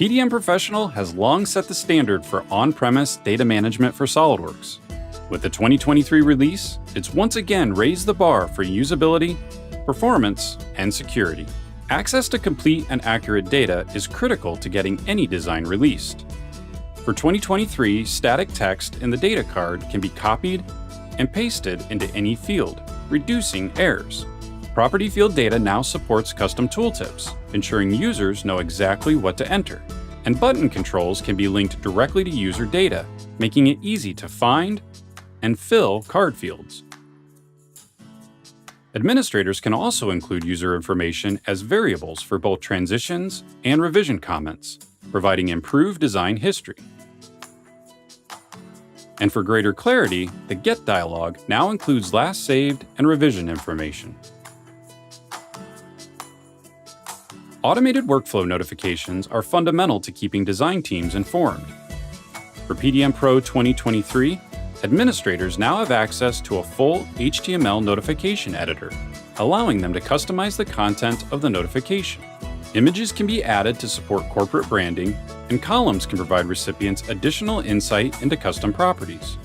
PDM Professional has long set the standard for on-premise data management for Solidworks. With the 2023 release, it's once again raised the bar for usability, performance, and security. Access to complete and accurate data is critical to getting any design released. For 2023, static text in the data card can be copied and pasted into any field, reducing errors. Property field data now supports custom tooltips, ensuring users know exactly what to enter. And button controls can be linked directly to user data, making it easy to find and fill card fields. Administrators can also include user information as variables for both transitions and revision comments, providing improved design history. And for greater clarity, the Get dialog now includes last saved and revision information. Automated workflow notifications are fundamental to keeping design teams informed. For PDM Pro 2023, administrators now have access to a full HTML notification editor, allowing them to customize the content of the notification. Images can be added to support corporate branding, and columns can provide recipients additional insight into custom properties.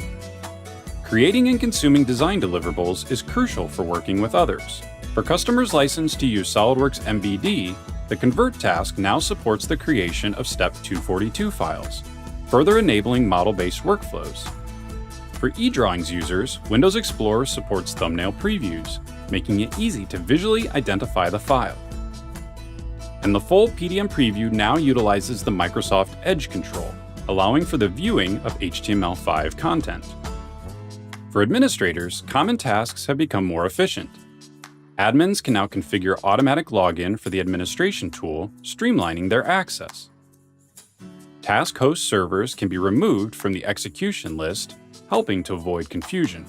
Creating and consuming design deliverables is crucial for working with others. For customers licensed to use SOLIDWORKS MVD, the Convert task now supports the creation of Step 242 files, further enabling model-based workflows. For eDrawings users, Windows Explorer supports thumbnail previews, making it easy to visually identify the file. And the full PDM preview now utilizes the Microsoft Edge control, allowing for the viewing of HTML5 content. For administrators, common tasks have become more efficient. Admins can now configure automatic login for the administration tool, streamlining their access. Task host servers can be removed from the execution list, helping to avoid confusion.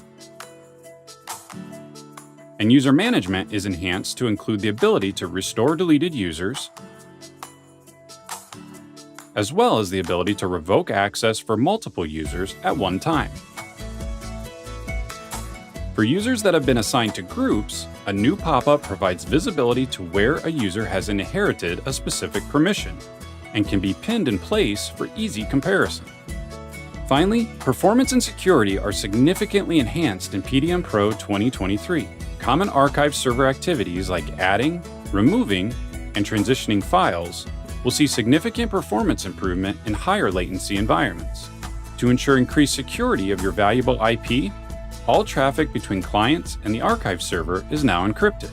And user management is enhanced to include the ability to restore deleted users, as well as the ability to revoke access for multiple users at one time. For users that have been assigned to groups, a new pop-up provides visibility to where a user has inherited a specific permission and can be pinned in place for easy comparison. Finally, performance and security are significantly enhanced in PDM Pro 2023. Common archive server activities like adding, removing, and transitioning files will see significant performance improvement in higher latency environments. To ensure increased security of your valuable IP, all traffic between clients and the archive server is now encrypted.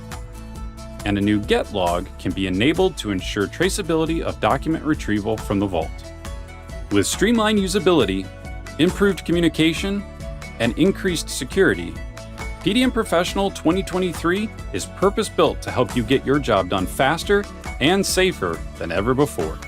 And a new Get log can be enabled to ensure traceability of document retrieval from the vault. With streamlined usability, improved communication, and increased security, PDM Professional 2023 is purpose-built to help you get your job done faster and safer than ever before.